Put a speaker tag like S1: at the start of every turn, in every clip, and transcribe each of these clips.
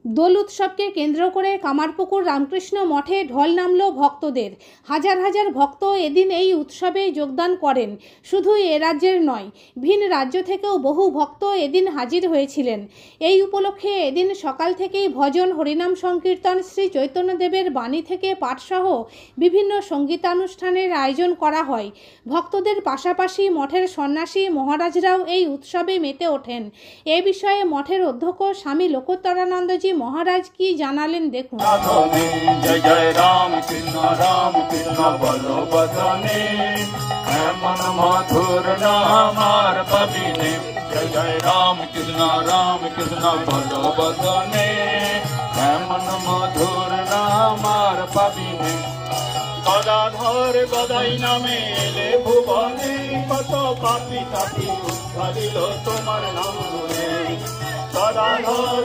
S1: দোল উৎসবকে কেন্দ্র করে কামারপুকুর রামকৃষ্ণ মঠে ঢল নামল ভক্তদের। হাজার হাজার ভক্ত এদিন এই উৎসবে যোগদান করেন। শুধু এ রাজ্যের নয়, ভিন রাজ্য থেকেও বহু ভক্ত এদিন হাজির হয়েছিলেন। এই উপলক্ষে এদিন সকাল থেকেই ভজন, হরিনাম সংকীর্তন, শ্রী চৈতন্যদেবের বাণী থেকে পাঠসহ বিভিন্ন সঙ্গীতানুষ্ঠানের আয়োজন করা হয়। ভক্তদের পাশাপাশি মঠের সন্ন্যাসী মহারাজরাও এই উৎসবে মেতে ওঠেন। এ বিষয়ে মঠের অধ্যক্ষ স্বামী লোকোত্তরানন্দজি মহারাজ কি জানালেন দেখুন।
S2: জয় জয় রাম কৃষ্ণ বলো বদনে মন মধুর নামার পাবিনে। জয় জয় রাম কৃষ্ণ বলো বদনে মন মধুর নামার পাবিনে। গদাধর গদাই নামে এলে ভুবনে, কত পাপি তাপি উদ্ধারিল তোমার নাম গুণে। গদাধর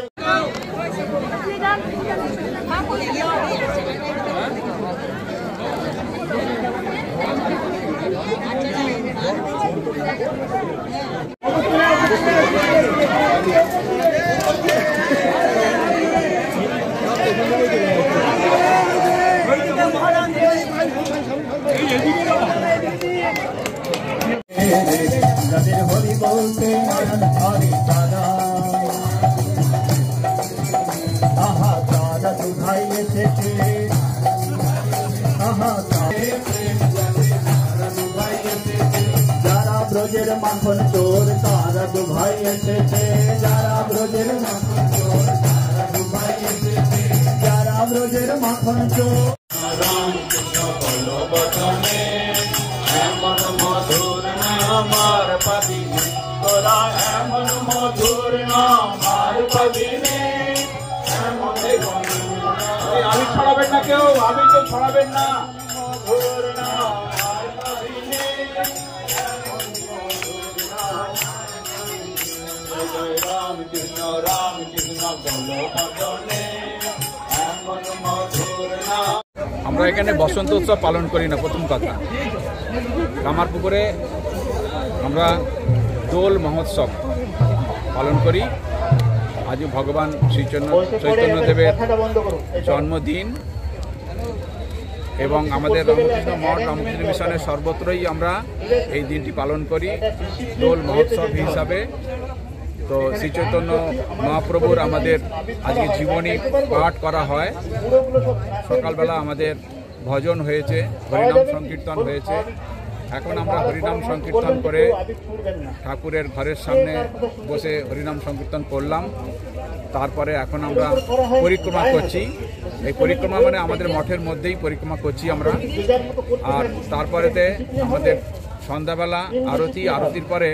S2: হরি বলতে হরি দাদা আহা দাদা দুধাই এসেছে, আহা যারা ব্রজের মাখন চোর তারা দুভাই এসেছে, যারা ব্রজের মাখন চোর তারা দুভাই এসেছে, যারা ব্রজের মাখন চোর। রাম কৃষ্ণ বলো বচনে এমন মধুর নামার পাবিনে, তোরা এমন মধুর নামার পাবিনে। আমি ছড়াবেন না কেউ, আমি তো ছড়াবেন না। মধুর নামার পাবিনে, জয় রাম কৃষ্ণ বলো বচনে এমন মধুর নাম।
S3: আমরা এখানে বসন্ত উৎসব পালন করি না। প্রথম কথা, কামারপুকুরে আমরা দোল মহোৎসব পালন করি। আজ ভগবান শ্রী চৈতন্যদেবের জন্মদিন এবং আমাদের রামকৃষ্ণ মঠ, রামকৃষ্ণ মিশনের সর্বত্রই আমরা এই দিনটি পালন করি দোল মহোৎসব হিসাবে। তো শ্রী চৈতন্য মহাপ্রভুর আমাদের আজকে জীবনী পাঠ করা হয়। সকালবেলা আমাদের ভজন হয়েছে, হরিনাম সংকীর্তন হয়েছে। এখন আমরা হরিনাম সংকীর্তন করে ঠাকুরের ঘরের সামনে বসে হরিনাম সংকীর্তন করলাম। তারপরে এখন আমরা পরিক্রমা করছি। এই পরিক্রমা মানে আমাদের মঠের মধ্যেই পরিক্রমা করছি আমরা। আর তারপরেতে আমাদের সন্ধ্যাবেলা আরতির পরে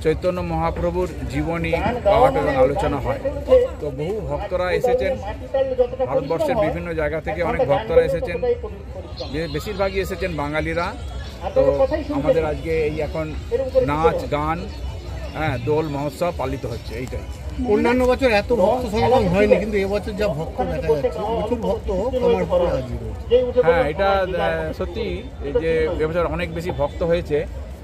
S3: চৈতন্য মহাপ্রভুর জীবনী পাঠ এবং আলোচনা হয়। তো বহু ভক্তরা এসেছেন, ভারতবর্ষের বিভিন্ন জায়গা থেকে অনেক ভক্তরা এসেছেন, বেশিরভাগই এসেছেন বাঙালিরা। তো আমাদের আজকে এই এখন নাচ গান, দোল মহোৎসব পালিত হচ্ছে। এইটাই।
S4: অন্যান্য বছর এত ভক্ত সমাগম হয়নি, কিন্তু এবছর যা ভক্ত দেখা যাচ্ছে, প্রচুর ভক্ত কামারপুকুরে হাজির হয়েছে।
S3: হ্যাঁ, এটা সত্যি যে এবছর অনেক বেশি ভক্ত হয়েছে।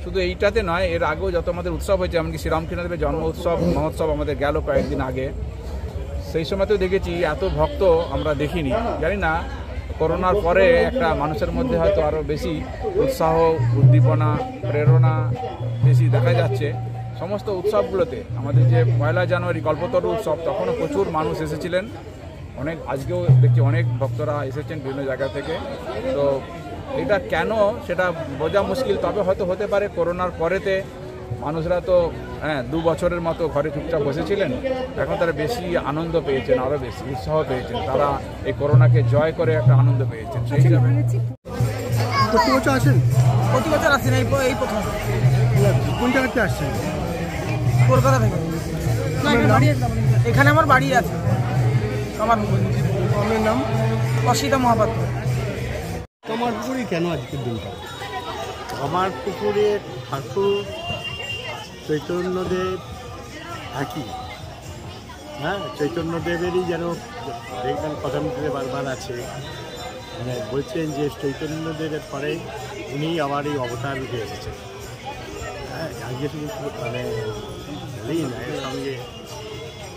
S3: শুধু এইটাতে নয়, এর আগেও যত আমাদের উৎসব হয়েছে, এমনকি শ্রীরামকৃষ্ণদেবের জন্ম উৎসব মহোৎসব আমাদের গেল কয়েকদিন আগে, সেই সময়তেও দেখেছি এত ভক্ত আমরা দেখিনি। জানি না, করোনার পরে একটা মানুষের মধ্যে হয়তো আরও বেশি উৎসাহ, উদ্দীপনা, প্রেরণা বেশি দেখা যাচ্ছে সমস্ত উৎসবগুলোতে। আমাদের যে 1 জানুয়ারি কল্পতরু উৎসব, তখনও প্রচুর মানুষ এসেছিলেন। আজকেও দেখছি অনেক ভক্তরা এসেছেন বিভিন্ন জায়গা থেকে। তো এটা কেন সেটা বোঝা মুশকিল, তবে হয়তো হতে পারে করোনার পরেতে মানুষরা তো 2 বছরের মতো ঘরে চুপচাপ বসেছিলেন, এখন তারা বেশি আনন্দ পেয়েছেন, আরও বেশি উৎসাহ পেয়েছেন। তারা এই করোনাকে জয় করে একটা আনন্দ পেয়েছেন। সেই হিসাবে
S4: প্রতি বছর আসেন?
S5: প্রতি বছর আসেন, এই প্রথম।
S4: কোন জায়গাতে আসছেন?
S5: কলকাতা থেকে। এখানে আমার বাড়ি আছে কামারপুকুর।
S4: আপনার নাম?
S5: অসিতা মহাপাত্র।
S4: কামারপুকুরে কেন আজকের দিনটা?
S6: কামারপুকুরে ঠাকুর চৈতন্যদেব একই। চৈতন্যদেবেরই যেন দেখবেন কথামৃতে বারবার আছে, মানে বলছেন যে চৈতন্যদেবের পরে উনি আবার এই অবতার রূপে এসেছেন। আজকে শুধু মানে বলেই না, এর সঙ্গে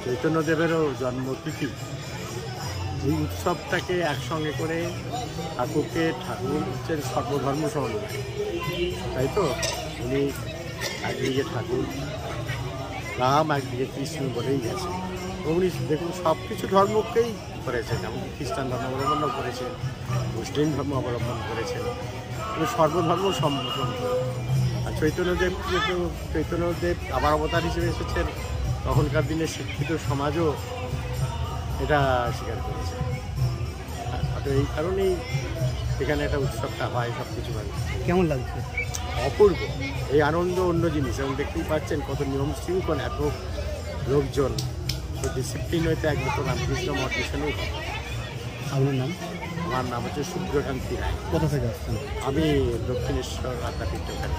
S6: চৈতন্যদেবেরও জন্মতিথি, এই উৎসবটাকে একসঙ্গে করে ঠাকুর হচ্ছেন সর্বধর্ম সমন্বয়, তাই তো? উনি একদিকে ঠাকুর রাম, একদিকে কৃষ্ণ বলেই গেছে। উনি দেখুন সব কিছু ধর্মকেই করেছেন, এমনকি খ্রিস্টান ধর্ম অবলম্বন করেছেন, মুসলিম ধর্ম অবলম্বন করেছেন, উনি সর্বধর্ম সম্বোধন করেন। আর চৈতন্যদেব আবার অবতার হিসেবে এসেছেন, তখনকার দিনে শিক্ষিত সমাজও এটা স্বীকার করেছে। তো এই কারণেই এখানে একটা উৎসবটা হয়, সব কিছু ভালো।
S4: কেমন লাগছে?
S6: অপূর্ব এই আনন্দ অন্য জিনিস, এবং দেখতেই পাচ্ছেন কত নিয়ম শৃঙ্খলা, এত লোকজন, ডিসিপ্লিন হইতে একমাত্র রামকৃষ্ণ মঠ মিশনেই।
S4: আপনার নাম?
S6: আমার নাম হচ্ছে সূর্যকান্তি রায়।
S4: কোথা থেকে আসছেন?
S6: আমি দক্ষিণেশ্বর আধ্যাত্মিক দোকান।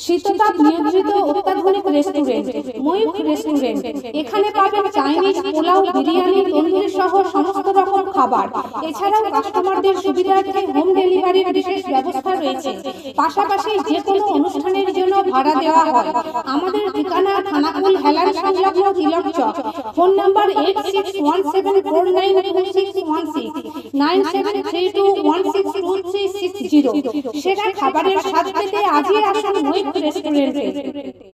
S1: শীততাপ নিয়ন্ত্রিত অত্যাধুনিক রেস্টুরেন্ট ময়ূখ রেস্টুরেন্ট। এখানে পাবেন চাইনিজ, পোলাও, বিরিয়ানি, তন্দুরি সহ সমস্ত রকম খাবার। এছাড়াও কাস্টমারদের সুবিধার্থে হোম ডেলিভারির বিশেষ ব্যবস্থা রয়েছে। পাশাপাশি যে কোনো অনুষ্ঠানের জন্য ভাড়া দেওয়া হয়। আমাদের ঠিকানা থানাকুল হেলান সংলগ্ন তিলক চক। Phone number 8617492616 9732162360। সেরা খাবারের স্বাদ পেতে আজই আসুন ময়ূখ রেস্টুরেন্টে।